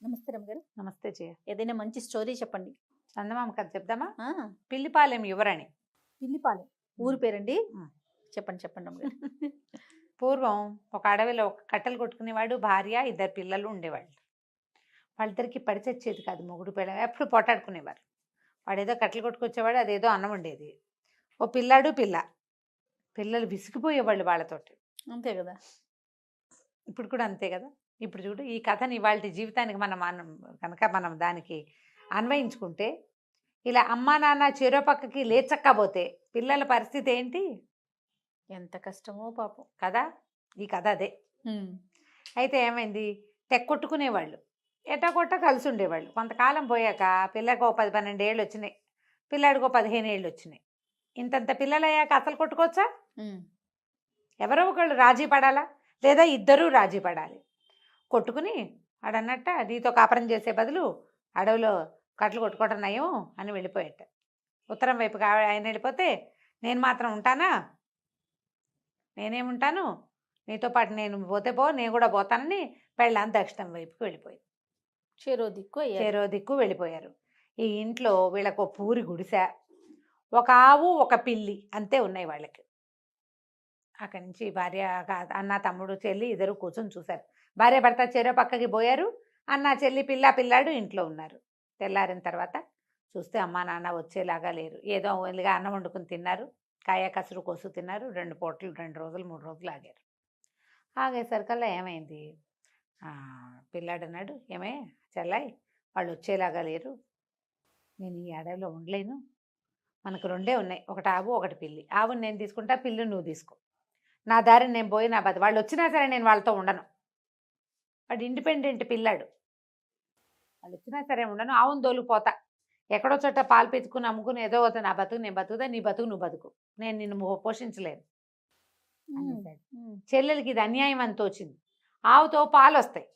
నమస్తే రమ్మగారు. నమస్తే జయ. ఏదైనా మంచి స్టోరీ చెప్పండి. చందమామ కథ చెప్దామా? ఆ! పిల్లిపాలెం యువరాణి. పిల్లిపాలెం. హ్మ్. ఊరి పేరండి? హ్మ్. చెప్పండి చెప్పండి రమ్మగారు. పూర్వం ఒక అడవిలో ఒక కట్టెలు కొట్టుకునేవాడు, భార్య, ఇద్దరు పిల్లలు ఉండేవాళ్ళు. వాళ్ళిద్దరికి పడి చచ్చేది కాదు మొగుడు పెళ్ళాం. ఎప్పుడు పోటాడుకునేవారు. వాడేదో కట్టెలు కొట్టుకొచ్చేవాడు, అదేదో అన్నం వండేది. ఓ పిల్లాడు, పిల్ల. పిల్లలు విసిగిపోయేవాళ్ళు వాళ్ళతోటి. అంతే గదా! ఇప్పుడు కూడా అంతే కదా! ఇప్పుడు చూడు ఈ కథని ఇవాల్టి జీవితానికి మనం కనుక మనం దానికి అన్వయించుకుంటే, ఇలా అమ్మా, నాన్న చెరో పక్కకి లేచక్కపోతే పిల్లల పరిస్థితి ఏంటి? ఎంత కష్టమో పాపం. కదా! ఈ కథ అదే. హ్మ్. అయితే ఏమైంది, తెక్కొట్టుకునేవాళ్ళు. ఎట్టా కొట్ట కలిసి ఉండేవాళ్ళు. కొంతకాలం పోయాక పిల్లకి ఓ 10, 12 ఏళ్ళు వచ్చినాయి. పిల్లాడికో 15 ఏళ్ళు వచ్చినాయి. ఇంతంత పిల్లలయ్యాక అసలు కొట్టుకోవచ్చా? హ్మ్. ఎవరో ఒకళ్ళు రాజీ పడాలా? లేదా ఇద్దరూ రాజీ పడాలి. కొట్టుకుని ఆడన్నట్ట నీతో కాపురం చేసే బదులు అడవిలో కట్టలు కొట్టుకోవటం నయం అని వెళ్ళిపోయాట. ఉత్తరం వైపుకి ఆయన వెళ్ళిపోతే, నేను మాత్రం ఉంటానా? నేనేముంటాను? నీతో పాటు నేను పోతే పో, నేను కూడా పోతానని పెళ్ళాం దక్షిణం వైపుకి వెళ్ళిపోయింది. చెరో దిక్కు అయ్యారు. చెరో దిక్కు వెళ్ళిపోయారు. ఈ ఇంట్లో వీళ్ళకు ఓ పూరి గుడిసె, ఒక ఆవు, ఒక పిల్లి అంతే ఉన్నాయి వాళ్ళకి. అక్కడి నుంచి భార్య, అన్న, తమ్ముడు, చెల్లి ఇద్దరు కూర్చొని చూశారు. భార్య భర్త చెరో పక్కకి పోయారు. అన్న, చెల్లి, పిల్లాడు ఇంట్లో ఉన్నారు. తెల్లారిన తర్వాత చూస్తే అమ్మా నాన్న వచ్చేలాగా లేరు. ఏదో ఇలాగా అన్నం వండుకుని తిన్నారు. కాయ కసురు కోసు తిన్నారు. 2 పూటలు 2 రోజులు 3 రోజులు ఆగారు. ఆగేసరికల్లా ఏమైంది, పిల్లాడు అన్నాడు, ఏమే చెల్లాయి, వాళ్ళు వచ్చేలాగా లేరు, నేను ఈ అడవిలో ఉండలేను. మనకు రెండే ఉన్నాయి, ఒకటి ఆవు, ఒకటి పిల్లి. ఆవుని నేను తీసుకుంటా, పిల్లి నువ్వు తీసుకో. నా దారిని నేను పోయి నా బతి, వాళ్ళు వచ్చినా సరే నేను వాళ్ళతో ఉండను. వాడు ఇండిపెండెంట్ పిల్లాడు. వాళ్ళు వచ్చినా సరే ఉండను, ఆవును దోలుకుపోతా. ఎక్కడో చోట పాలు పెట్టుకుని అమ్ముకుని ఏదో అవుతుంది, నా బతుకు నేను బతుకుతా, నీ బతుకు నువ్వు బతుకు, నేను నిన్ను పోషించలేను హ్మ్. అనేసాడు. హ్మ్. చెల్లెలకి ఇది అన్యాయం అని తోచింది. ఆవుతో పాలు వస్తాయి,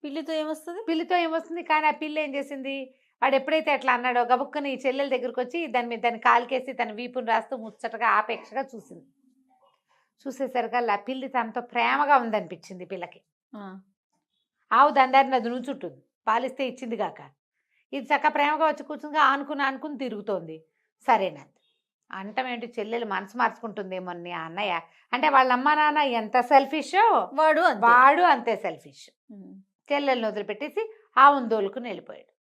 పిల్లితో ఏమొస్తది? పిల్లితో ఏమొస్తుంది? కానీ ఆ పిల్ల ఏం చేసింది, వాడు ఎప్పుడైతే అట్లా అన్నాడో గబుక్కని ఈ చెల్లెల దగ్గరికి వచ్చి దాని మీద దాన్ని కాలుకేసి తన వీపుని రాస్తూ ముచ్చటగా ఆపేక్షగా చూసింది. చూసేసరికల్లా పిల్లి తనతో ప్రేమగా ఉందనిపించింది పిల్లకి. ఆ! ఆవు దాని అది నుంచుంటుంది, పాలిస్తే ఇచ్చింది గాక. ఇది చక్క ప్రేమగా వచ్చి కూర్చుని ఆనుకుని ఆనుకుని తిరుగుతోంది. సరేనంది. అంటం ఏంటి, చెల్లెలు మనసు మార్చుకుంటుందేమో నీ అన్నయ్య అంటే, వాళ్ళ అమ్మ నాన్న ఎంత సెల్ఫిషో వాడు అంతే. వాడు అంతే సెల్ఫిష్. హ్మ్. చెల్లెల్ని వదిలిపెట్టేసి ఆవును దోలుకుని వెళ్ళిపోయాడు.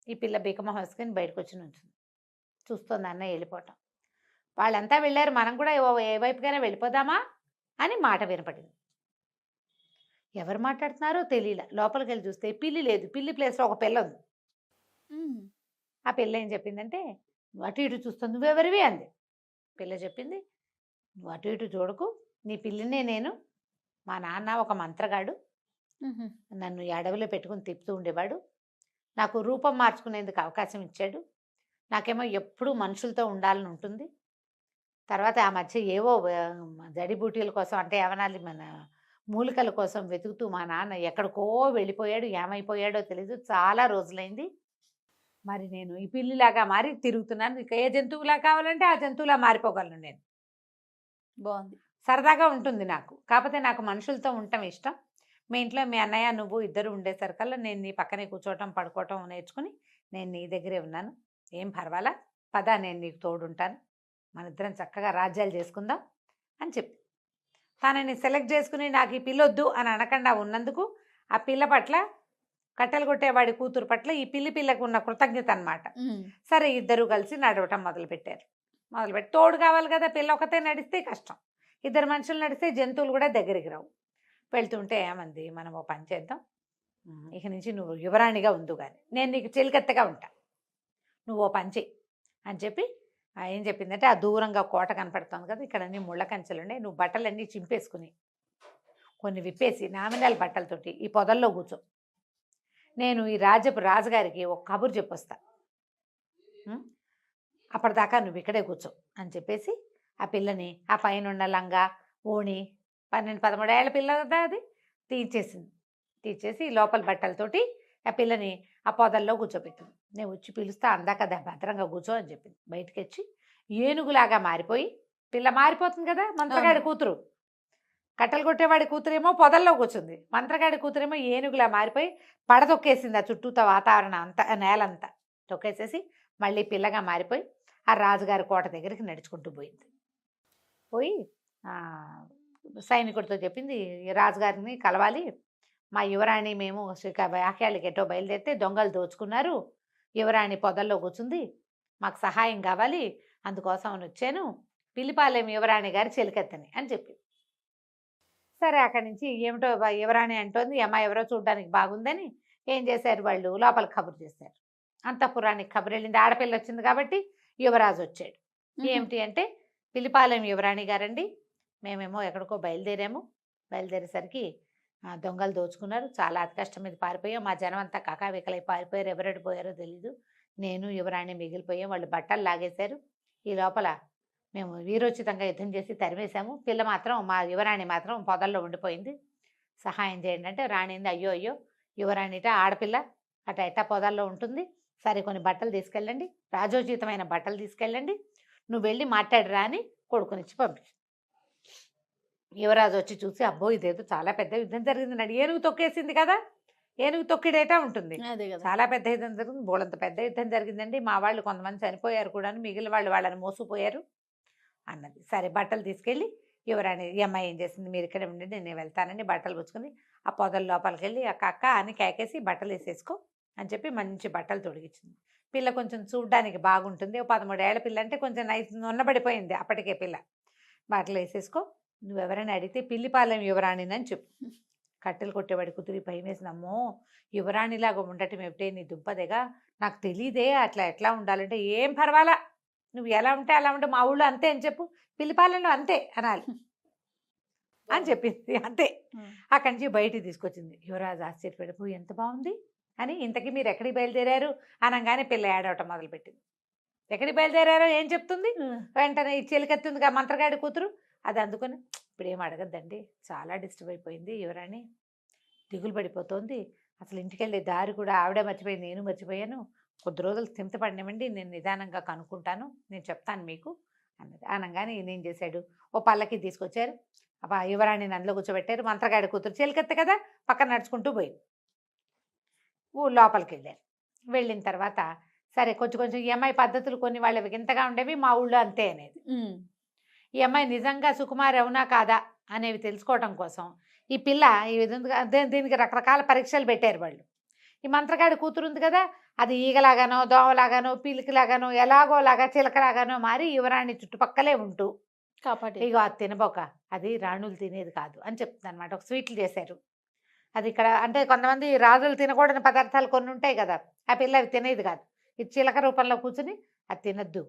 ఈ పిల్ల బీకమొహం వేసుకుని బయటకు వచ్చి నుంచుంది. చూస్తోంది అన్నయ్య వెళ్ళిపోవటం. వాళ్ళంతా వెళ్ళారు, మనం కూడా ఏ వైపుకైనా వెళ్ళిపోదామా అని మాట వినపడింది. ఎవరు మాట్లాడుతున్నారో తెలియలే. లోపలికి వెళ్ళి చూస్తే పిల్లి లేదు, పిల్లి ప్లేస్లో ఒక పిల్ల ఉంది. హ్మ్. ఆ పిల్ల ఏం చెప్పిందంటే, నువ్వు అటు ఇటు చూస్తుంది, నువ్వెవరివి అంది. పిల్ల చెప్పింది, నువ్వు అటు ఇటు చూడకు, నీ పిల్లినే నేను. మా నాన్న ఒక మంత్రగాడు, హుహు. నన్ను ఈ అడవిలో పెట్టుకుని తిప్పుతూ ఉండేవాడు. నాకు రూపం మార్చుకునేందుకు అవకాశం ఇచ్చాడు. నాకేమో ఎప్పుడూ మనుషులతో ఉండాలని ఉంటుంది. తర్వాత ఆ మధ్య ఏవో జడీబూటీల కోసం అంటే ఏమనాలి, మన మూలికల కోసం వెతుకుతూ మా నాన్న ఎక్కడికో వెళ్ళిపోయాడు. ఏమైపోయాడో తెలీదు. చాలా రోజులైంది. మరి నేను ఈ పిల్లిలాగా మారి తిరుగుతున్నాను. ఇక ఏ జంతువులా కావాలంటే ఆ జంతువులా మారిపోగలను నేను. బావుంది. సరదాగా ఉంటుంది నాకు. కాకపోతే నాకు మనుషులతో ఉండటం ఇష్టం. మీ ఇంట్లో మీ అన్నయ్య, నువ్వు ఇద్దరు ఉండేసరికల్లా నేను నీ పక్కనే కూర్చోవటం, పడుకోవటం నేర్చుకుని నేను నీ దగ్గరే ఉన్నాను. ఏం పర్వాలా, పద నేను నీకు తోడుంటాను. మనిద్దరం చక్కగా రాజ్యాలు చేసుకుందాం అని చెప్పి, తనని సెలెక్ట్ చేసుకుని నాకు ఈ పిల్లొద్దు అని అనకుండా ఉన్నందుకు ఆ పిల్ల పట్ల, కట్టెలు కొట్టేవాడి కూతురు పట్ల ఈ పిల్లకు ఉన్న కృతజ్ఞత అనమాట. హ్మ్. సరే ఇద్దరు కలిసి నడవటం మొదలుపెట్టారు. మొదలుపెట్టి తోడు కావాలి కదా, పిల్ల ఒకతే నడిస్తే కష్టం. ఇద్దరు మనుషులు నడిస్తే జంతువులు కూడా దగ్గరికి రావు. వెళ్తుంటే ఏమంది, మనం ఓ పని చేద్దాం, ఇక నుంచి నువ్వు యువరాణిగా ఉండు కానీ నేను నీకు చెలికత్తెగా ఉంటా, నువ్వు ఓ పని చెయ్యి అని చెప్పి ఏం చెప్పిందంటే, ఆ దూరంగా కోట కనపడుతుంది కదా, ఇక్కడ అన్ని ముళ్ళ కంచెలు ఉన్నాయి, నువ్వు బట్టలన్నీ చింపేసుకుని కొన్ని విప్పేసి నామినల్ బట్టలతోటి ఈ పొదల్లో కూర్చో. నేను ఈ రాజుగారికి ఒక కబురు చెప్పొస్తా. అప్పటిదాకా నువ్వు ఇక్కడే కూర్చో అని చెప్పేసి ఆ పిల్లని ఆ పైన ఉన్న లంగా ఓణి 12, 13 ఏళ్ల పిల్ల కదా అది, తీసేసింది. తీసేసి లోపల బట్టలతోటి ఆ పిల్లని ఆ పొదల్లో కూర్చోబెట్టింది. నేను వచ్చి పిలుస్తా, అందాక కదా భద్రంగా కూర్చో అని చెప్పింది. బయటికి వచ్చి ఏనుగులాగా మారిపోయి, పిల్ల మారిపోతుంది కదా మంత్రగాడి కూతురు, కట్టెలు కొట్టేవాడి కూతురేమో పొదల్లో కూర్చుంది. మంత్రగాడి కూతురేమో ఏనుగులా మారిపోయి పడతొక్కేసింది ఆ చుట్టూతా వాతావరణం అంతా, నేలంతా తొక్కేసేసి మళ్ళీ పిల్లగా మారిపోయి ఆ రాజుగారి కోట దగ్గరికి నడుచుకుంటూ పోయింది. పోయి సైనికుడితో చెప్పింది, రాజుగారిని కలవాలి, మా యువరాణి మేము వ్యాఖ్యాలకి ఎటో బయలుదేరితే దొంగలు దోచుకున్నారు, యువరాణి పొదల్లో కూర్చుంది, మాకు సహాయం కావాలి, అందుకోసం అని వచ్చాను, పిల్లిపాలెం యువరాణి గారి చెలికెత్తని అని చెప్పి. సరే అక్కడి నుంచి ఏమిటో యువరాణి అంటోంది, ఈ అమ్మాయి ఎవరో చూడడానికి బాగుందని ఏం చేశారు వాళ్ళు, లోపలికి కబురు చేశారు. అంతఃపురానికి కబురు వెళ్ళింది. ఆడపిల్ల వచ్చింది కాబట్టి యువరాజు వచ్చాడు. ఏమిటి అంటే, పిల్లిపాలెం యువరాణి గారండి, మేమేమో ఎక్కడికో బయలుదేరాము, బయలుదేరేసరికి దొంగలు దోచుకున్నారు, చాలా అతి కష్టం మీద పారిపోయాం, మా జనం అంతా కకావికలై పారిపోయారు, ఎవరెడు పోయారో తెలీదు, నేను యువరాణి మిగిలిపోయాం, వాళ్ళు బట్టలు లాగేశారు, ఈ లోపల మేము వీరోచితంగా యుద్ధం చేసి తరిమేశాము, పిల్ల మాత్రం మా యువరాణి మాత్రం పొదల్లో ఉండిపోయింది, సహాయం చేయండి అంటే రాణింది, అయ్యో అయ్యో యువరాణిట ఆడపిల్ల అట ఎట్టా పొదల్లో ఉంటుంది, సరే కొన్ని బట్టలు తీసుకెళ్ళండి, రాజోచితమైన బట్టలు తీసుకెళ్ళండి, నువ్వు వెళ్ళి మాట్లాడరా అని కొడుకునిచ్చి పంపించు. యువరాజు వచ్చి చూసి, అబ్బో ఇదేదో చాలా పెద్ద యుద్ధం జరిగింది నాడు, ఏనుగు తొక్కేసింది కదా, ఏనుగు తొక్కిడేటా ఉంటుంది, అదే కదా. చాలా పెద్ద యుద్ధం జరిగింది, బోళంత పెద్ద యుద్ధం జరిగిందండి, మా వాళ్ళు కొంతమంది చనిపోయారు కూడా, మిగిలిన వాళ్ళు వాళ్ళని మోసుకుపోయారు అన్నది. సరే బట్టలు తీసుకెళ్ళి యువరాణి, ఈ అమ్మాయి ఏం చేసింది, మీరు ఇక్కడ ఉండండి నేను వెళ్తానని బట్టలు పుచ్చుకుని ఆ పొదల లోపలికి వెళ్ళి అక్క అక్క అని కేకేసి బట్టలు వేసేసుకో అని చెప్పి మంచి బట్టలు తొడిగించింది. పిల్ల కొంచెం చూడ్డానికి బాగుంటుంది, 13 ఏళ్ల పిల్ల అంటే కొంచెం నైస్ ఉన్నబడిపోయింది అప్పటికే పిల్ల. బట్టలు వేసేసుకో, నువ్వెవరైనా అడిగితే పిల్లిపాలెం యువరాణినని చెప్పు. కట్టెలు కొట్టేవాడి కుదిరి భయం వేసినమ్మో, యువరాణిలాగా ఉండటం ఏమిటే నీ దుంపదేగా, నాకు తెలియదే అట్లా ఎట్లా ఉండాలంటే, ఏం పర్వాలా నువ్వు ఎలా ఉంటే అలా ఉంటే, మా ఊళ్ళో అంతే అని చెప్పు, పిల్లిపాలెంలో అంతే అనాలి అని చెప్పింది. అంతే. అక్కడి నుంచి బయటికి తీసుకొచ్చింది. యువరాజు ఆశ్చర్యపడిపో, ఎంత బాగుంది అని, ఇంతకీ మీరు ఎక్కడికి బయలుదేరారు అనగానే పిల్ల ఏడవటం మొదలుపెట్టింది. ఎక్కడికి బయలుదేరారో ఏం చెప్తుంది, వెంటనే ఈ చెలికెత్తుందిగా మంత్రగాడి కూతురు, అది అందుకొని, ఇప్పుడు ఏం అడగద్దండి, చాలా డిస్టర్బ్ అయిపోయింది యువరాణి, దిగులు పడిపోతుంది, అసలు ఇంటికి వెళ్ళే దారి కూడా ఆవిడే మర్చిపోయింది, నేను మర్చిపోయాను, కొద్ది రోజులు స్థిమిత పడినవ్వండి, నేను నిదానంగా కనుక్కుంటాను, నేను చెప్తాను మీకు అన్నది. అనగానే ఈయన ఏం చేశాడు, ఓ పల్లకి తీసుకొచ్చారు, యువరాణిని అందులో కూర్చోబెట్టారు, మంత్రగాడి కూతురు చెలికెత్త కదా పక్కన నడుచుకుంటూ పోయింది. ఊళ్ళో లోపలికి వెళ్ళారు. వెళ్ళిన తర్వాత సరే కొంచెం కొంచెం ఈ అమ్మాయి పద్ధతులు కొన్ని వాళ్ళవి వింతగా ఉండేవి, మా ఊళ్ళో అంతే అనేది. ఈ అమ్మాయి నిజంగా సుకుమారి అవునా కాదా అనేవి తెలుసుకోవడం కోసం ఈ పిల్ల ఈ విధంగా దీనికి రకరకాల పరీక్షలు పెట్టారు వాళ్ళు. ఈ మంత్రగాడి కూతురు ఉంది కదా, అది ఈగలాగానో దోమలాగానో పీలికలాగానో ఎలాగోలాగా చిలకలాగానో మారి యువరాణి చుట్టుపక్కలే ఉంటూ కాపాడి ఇగో అది తినబోక, అది రాణులు తినేది కాదు అని చెప్తుంది అనమాట. ఒక స్వీట్లు చేశారు, అది ఇక్కడ అంటే కొంతమంది రాజులు తినకూడని పదార్థాలు కొన్ని ఉంటాయి కదా, ఆ పిల్ల అవి తినేది కాదు, ఇది చిలక రూపంలో కూర్చుని అది తినద్దు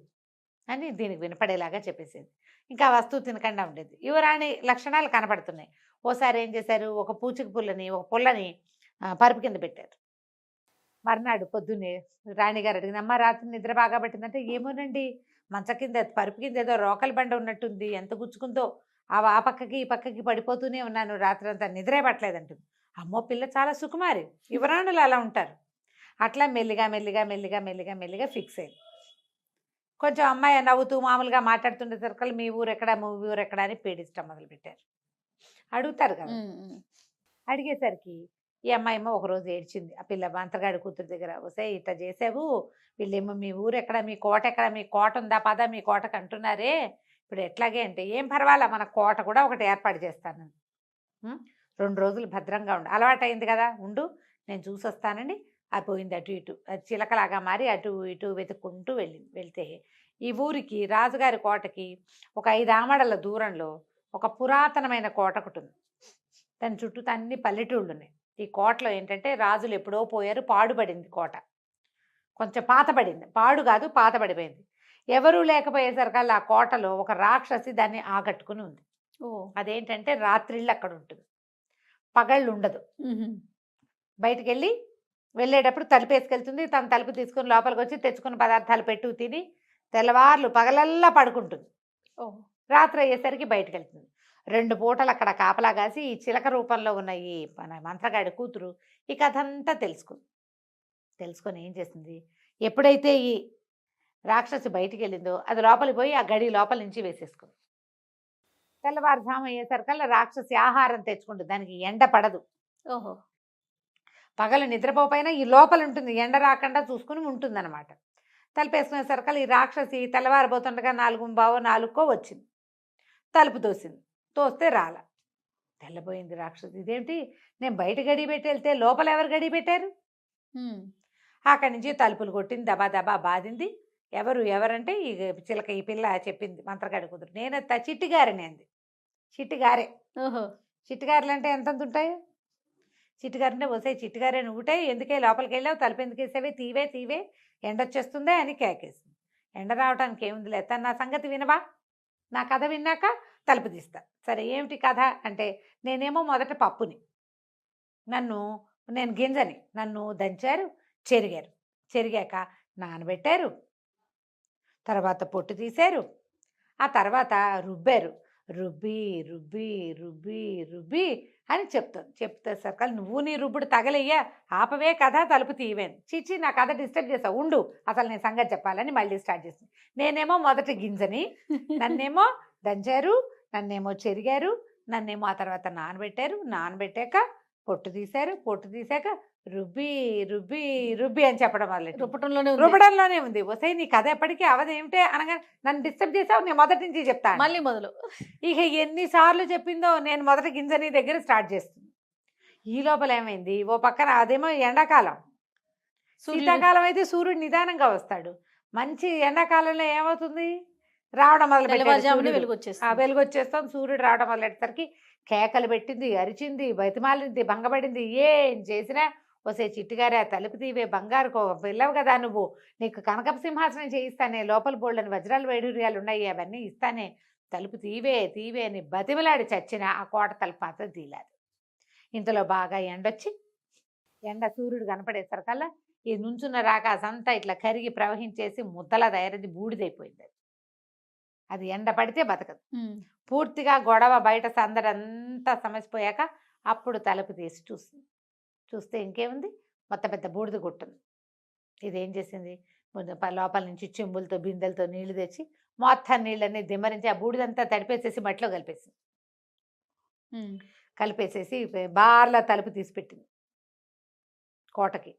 అని దీనికి వినపడేలాగా చెప్పేసేది. ఇంకా ఆ వస్తువు తినకుండా ఉండేది. యువరాణి లక్షణాలు కనపడుతున్నాయి. ఓసారి ఏం చేశారు, ఒక పూచిక పుల్లని ఒక పుల్లని పరుపు కింద పెట్టారు. మర్నాడు పొద్దున్నే రాణిగారు అడిగింది, అమ్మ రాత్రి నిద్ర బాగా పట్టిందంటే, ఏమోనండి మంచ కింద పరుపు కింద ఏదో రోకలి బండ ఉన్నట్టుంది, ఎంత గుచ్చుకుందో, ఆ పక్కకి ఈ పక్కకి పడిపోతూనే ఉన్నాను, రాత్రి అంతా నిద్రే పట్టలేదంటుంది. అమ్మో పిల్ల చాలా సుకుమారి, యువరాణులు అలా ఉంటారు. అట్లా మెల్లిగా మెల్లిగా మెల్లిగా మెల్లిగా మెల్లిగా ఫిక్స్ అయింది. కొంచెం అమ్మాయి నవ్వుతూ మామూలుగా మాట్లాడుతుండే సరుకులు మీ ఊరు ఎక్కడ అని పీడించడం మొదలుపెట్టారు. అడుగుతారు కదా, అడిగేసరికి ఈ అమ్మాయి ఏమో ఒకరోజు ఏడ్చింది. ఆ పిల్ల మంత్రగాడి కూతురు దగ్గర, వస్తే ఇట్లా చేసావు, వీళ్ళేమో మీ ఊరు ఎక్కడ, మీ కోట ఎక్కడ, మీ కోట ఉందా పద మీ కోటకు అంటున్నారే, ఇప్పుడు ఎట్లాగే అంటే, ఏం పర్వాలా మన కోట కూడా ఒకటి ఏర్పాటు చేస్తాను, 2 రోజులు భద్రంగా ఉండు, అలవాటు అయింది కదా ఉండు, నేను చూసొస్తానని అది పోయింది అటు ఇటు, అది చిలకలాగా మారి అటు ఇటు వెతుక్కుంటూ వెళ్తే ఈ ఊరికి రాజుగారి కోటకి ఒక 5 ఆమడల దూరంలో ఒక పురాతనమైన కోట ఒకటి ఉంది. దాని చుట్టూ అన్ని పల్లెటూళ్ళు ఉన్నాయి. ఈ కోటలో ఏంటంటే రాజులు ఎప్పుడో పోయారు, పాడుపడింది కోట, కొంచెం పాతబడింది, పాడు కాదు పాతబడిపోయింది. ఎవరూ లేకపోయేసరికల్లా ఆ కోటలో ఒక రాక్షసి దాన్ని ఆకట్టుకుని ఉంది. అదేంటంటే రాత్రిళ్ళు అక్కడ ఉంటుంది, పగళ్ళు ఉండదు. బయటికి వెళ్ళేటప్పుడు తలుపు వేసుకెళ్తుంది, తన తలుపు తీసుకుని లోపలికి వచ్చి తెచ్చుకున్న పదార్థాలు పెట్టు తిని తెల్లవార్లు పగలల్లా పడుకుంటుంది. రాత్రి అయ్యేసరికి బయటకు వెళ్తుంది. 2 పూటలు అక్కడ కాపలా కాసి ఈ చిలక రూపంలో ఉన్న ఈ మన మంత్రగాడి కూతురు ఈ కథ అంతా తెలుసుకొని ఏం చేసింది, ఎప్పుడైతే ఈ రాక్షసి బయటికి వెళ్ళిందో అది లోపలికి పోయి ఆ గడి లోపల నుంచి వేసేసుకుంది. తెల్లవారుజాము అయ్యేసరికల్లా రాక్షసి ఆహారం తెచ్చుకుంటుంది. దానికి ఎండ పడదు. ఓహో! పగలు నిద్రపోపోయినా ఈ లోపల ఉంటుంది. ఎండ రాకుండా చూసుకుని ఉంటుందన్నమాట. తలుపేసుకునేసరికల్లా ఈ రాక్షసి తెల్లవారిపోతుండగా 4:15 4కో వచ్చింది. తలుపు తోసింది. తోస్తే రాల. తెల్లబోయింది రాక్షసి. ఇదేంటి, నేను బయట గడి పెట్టి వెళ్తే లోపల ఎవరు గడి పెట్టారు? హ్మ్. అక్కడి నుంచి తలుపులు కొట్టింది. దబా దబా బాధింది. ఎవరంటే ఈ చిలక, ఈ పిల్ల చెప్పింది మంత్రగాడి కూతురు. నేను చిట్టిగారిని అంది. చిట్టిగారే. ఓహో! చిట్టిగారులు అంటే ఎంతంత ఉంటాయి? చిట్టిగారంటే వసే చిట్టిగారే నువ్వుటే ఎందుకే లోపలికి వెళ్ళావు, తలుపు ఎందుకు వేసావే, తీవే తీవే ఎండొచ్చేస్తుందే అని కేకేసింది. ఎండ రావడానికి ఏముంది లేదు, నా సంగతి వినవా, నా కథ విన్నాక తలుపు తీస్తా. సరే ఏమిటి కథ అంటే, నేనేమో మొదట పప్పుని, నేను గింజని, నన్ను దంచారు, చెరిగారు, చెరిగాక నానబెట్టారు, తర్వాత పొట్టు తీశారు, ఆ తర్వాత రుబ్బారు, రుబ్బి రుబ్బి రుబ్బి రుబ్బి అని చెప్తే సర్కల్ నువ్వు నీ రుబ్బుడు తగలయ్యా, ఆపవే కథ, తలుపు తీయవేను, చీచి నా కథ డిస్టర్బ్ చేస్తావు, ఉండు అసలు నేను సంగతి చెప్పాలని మళ్ళీ స్టార్ట్ చేసింది. నేనేమో మొదటి గింజని, నన్నేమో దంచారు, నన్నేమో చెరిగారు, నన్నేమో ఆ తర్వాత నానబెట్టాక పొట్టు తీశారు, పొట్టు తీసాక రుబ్బి రుబ్బి రుబ్బి అని చెప్పడం మొదలెట్టి రుబ్బడంలోనే ఉంది. వసే నీ కథ ఎప్పటికీ అవదేమిటే అనగా నన్ను డిస్టర్బ్ చేసావు, నేను మొదటి నుంచి చెప్తాను మళ్ళీ మొదలు. ఇక ఎన్నిసార్లు చెప్పిందో, నేను మొదటి గింజని దగ్గర స్టార్ట్ చేస్తుంది. ఈ లోపల ఏమైంది, ఓ పక్కన అదేమో ఎండాకాలం, శీతాకాలం అయితే సూర్యుడు నిదానంగా వస్తాడు, మంచి ఎండాకాలంలో ఏమవుతుంది, రావడం తెల్లవారుజామునే మొదలు వెలుగొచ్చేస్తుంది. వెలుగొచ్చేస్తాం, సూర్యుడు రావడం మొదలెట్టేసరికి కేకలు పెట్టింది, అరిచింది, బతిమాలింది, భంగపడింది. ఏం చేసినా వసే చిట్టిగారే ఆ తలుపు తీవే, బంగారు పిల్లవు కదా నువ్వు, నీకు కనకపు సింహాసనం చేయిస్తానే, లోపల బోళ్ళని వజ్రాలు వైడూర్యాలు ఉన్నాయి అవన్నీ ఇస్తానే, తలుపు తీవే తీవే అని బతిమలాడి చచ్చిన ఆ కోట తలుపు మాత్రం తీయలేదు. ఇంతలో బాగా ఎండొచ్చి, సూర్యుడు కనపడేసరికల్లా ఈ నుంచున్న రాకాస అంతా ఇట్లా కరిగి ప్రవహించేసి ముద్దలా తయారైంది, బూడిదైపోయింది. అది ఎండ పడితే బతకదు. పూర్తిగా గొడవ బయట సందడంతా సమసిపోయాక అప్పుడు తలుపు తీసి చూస్తే ఇంకేముంది, మొత్తం పెద్ద బూడిద కొట్టుంది. ఇదేం చేసింది, లోపల నుంచి చెంబులతో బిందెలతో నీళ్లు తెచ్చి మొత్తం నీళ్ళన్నీ దిమ్మరించి ఆ బూడిదంతా తడిపేసేసి మట్టిలో కలిపేసేసి బార్లా తలుపు తీసిపెట్టింది కోటకి.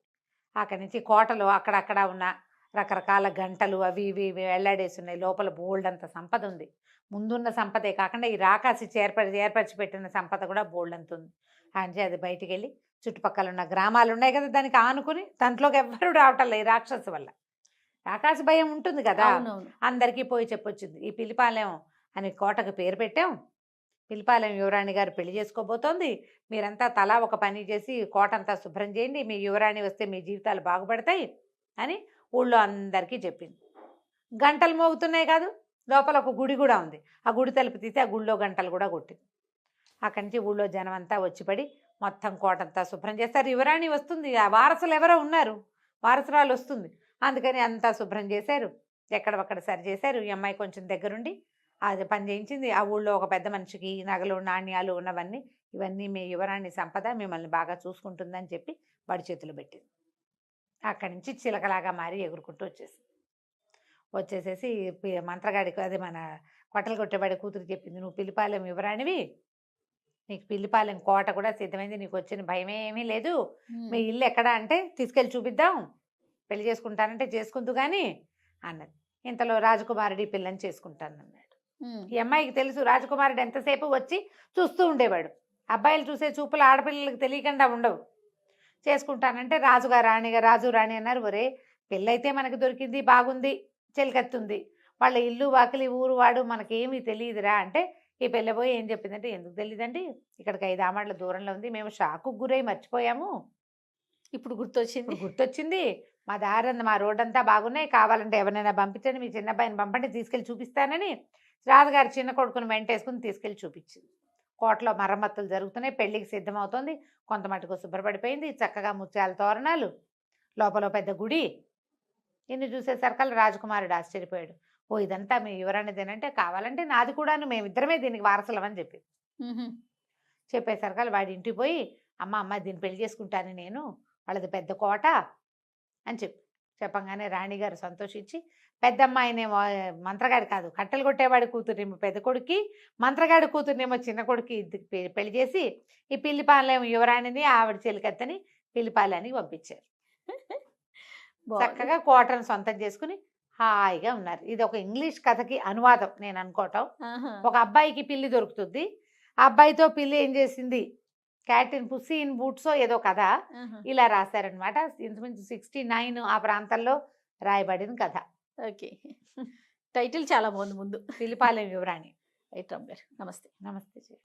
అక్కడి నుంచి కోటలో అక్కడక్కడ ఉన్న రకరకాల గంటలు అవి ఇవి వెళ్లాడేసి ఉన్నాయి. లోపల బోల్డ్ అంత సంపద ఉంది. ముందున్న సంపదే కాకుండా ఈ రాకాసి ఏర్పరిచి పెట్టిన సంపద కూడా బోల్డ్ అంత ఉంది. అంటే అది బయటికి వెళ్ళి చుట్టుపక్కల ఉన్న గ్రామాలు ఉన్నాయి కదా, దానికి ఆనుకుని దాంట్లోకి ఎవ్వరూ రావటం లేదు. ఈ రాక్షసు వల్ల రాకాసి భయం ఉంటుంది కదా, అందరికీ పోయి చెప్పొచ్చింది. ఈ పిల్లిపాలెం అని కోటకు పేరు పెట్టాం, పిల్లిపాలెం యువరాణి గారు పెళ్లి చేసుకోబోతోంది, మీరంతా తలా ఒక పని చేసి కోట అంతా శుభ్రం చేయండి, మీ యువరాణి వస్తే మీ జీవితాలు బాగుపడతాయి అని ఊళ్ళో అందరికీ చెప్పింది. గంటలు మోగుతున్నాయి కాదు, లోపల ఒక గుడి కూడా ఉంది. ఆ గుడి తలుపు తీసి ఆ గుడిలో గంటలు కూడా కొట్టింది. అక్కడి నుంచి ఊళ్ళో జనం అంతా వచ్చిపడి మొత్తం కోటంతా శుభ్రం చేస్తారు. యువరాణి వస్తుంది, ఆ వారసులు ఎవరో ఉన్నారు, వారసురాలు వస్తుంది, అందుకని అంతా శుభ్రం చేశారు, ఎక్కడొక్కడ సరి చేశారు. ఈ అమ్మాయి కొంచెం దగ్గరుండి అది పని చేయించింది. ఆ ఊళ్ళో ఒక పెద్ద మనిషికి నగలు నాణ్యాలు ఉన్నవన్నీ, ఇవన్నీ మీ యువరాణి సంపద, మిమ్మల్ని బాగా చూసుకుంటుందని చెప్పి వాడి చేతులు పెట్టింది. అక్కడి నుంచి చిలకలాగా మారి ఎగురుకుంటూ వచ్చేసేసి మంత్రగాడికి, అదే మన కొట్టలు కొట్టేవాడి కూతురు చెప్పింది, నువ్వు పిల్లిపాలెం యువరాణివి, నీకు పిల్లిపాలెం కోట కూడా సిద్ధమైంది, నీకు వచ్చిన భయమేమీ లేదు, మీ ఇల్లు ఎక్కడ అంటే తీసుకెళ్ళి చూపిద్దాం, పెళ్లి చేసుకుంటానంటే చేసుకుంటూ కానీ అన్నది. ఇంతలో రాజకుమారుడి పిల్లని చేసుకుంటానన్నాడు. ఈ అమ్మాయికి తెలుసు రాజకుమారుడు ఎంతసేపు వచ్చి చూస్తూ ఉండేవాడు, అబ్బాయిలు చూసే చూపులు ఆడపిల్లలకు తెలియకుండా ఉండవు. చేసుకుంటానంటే రాజు రాణి అన్నారు. ఒరే పెళ్ళైతే మనకు దొరికింది, బాగుంది, చెలికత్తుంది, వాళ్ళ ఇల్లు వాకిలి ఊరు వాడు మనకేమీ తెలియదురా అంటే, ఈ పెళ్ళబోయి ఏం చెప్పిందంటే, ఎందుకు తెలియదండి, ఇక్కడికి 5 ఆమడ్ల దూరంలో ఉంది, మేము షాకు గురై మర్చిపోయాము, ఇప్పుడు గుర్తొచ్చింది, మా దారి మా రోడ్డంతా బాగున్నాయి, కావాలంటే ఎవరైనా పంపించండి, మీ చిన్న అబ్బాయిని పంపండి, తీసుకెళ్ళి చూపిస్తానని రాజుగారి చిన్న కొడుకుని వెంటేసుకుని తీసుకెళ్ళి చూపించింది. కోటలో మరమ్మతులు జరుగుతున్నాయి, పెళ్లికి సిద్ధమవుతుంది, కొంత మటుకు శుభ్రపడిపోయింది, చక్కగా ముత్యాల తోరణాలు, లోపల పెద్ద గుడి. ఇన్ని చూసేసరికల్లా రాజకుమారుడు ఆశ్చర్యపోయాడు. ఓ ఇదంతా మీ యువరాణిదేనంటే, కావాలంటే నాది కూడాను, మేమిద్దరమే దీనికి వారసులమని చెప్పేసరికల్లా వాడి ఇంటికి పోయి, అమ్మ దీన్ని పెళ్లి చేసుకుంటాను నేను, వాళ్ళది పెద్ద కోట అని చెప్పి చెప్పంగానే రాణిగారు సంతోషించి పెద్దమ్మాయినేమో మంత్రగాడి కాదు కట్టెలు కొట్టేవాడి కూతుర్నేమో పెద్ద కొడుక్కి, మంత్రగాడి కూతుర్నేమో చిన్న కొడుక్కి పెళ్లి చేసి ఈ పిల్లిపాలెం యువరాణిని ఆవిడ చెలికత్తని పిల్లిపాలెనికి పంపించారు. బాగుంది. చక్కగా కోటను సొంతం చేసుకుని హాయిగా ఉన్నారు. ఇది ఒక ఇంగ్లీష్ కథకి అనువాదం నేను అనుకోవటం. ఆహా. ఒక అబ్బాయికి పిల్లి దొరుకుతుంది. ఆ అబ్బాయితో పిల్లి ఏం చేసింది, క్యాట్ ఇన్ పుస్సీ ఇన్ బూట్సో ఏదో కథ ఆహా. ఇలా రాశారనమాట. ఇంచుమించు 69 ఆ ప్రాంతంలో రాయబడిన కథ. ఓకే. టైటిల్ చాలా బాగుంది ముందు. పిల్లిపాలెం యువరాణి. రైట్ రామ్ గారు, నమస్తే. నమస్తే.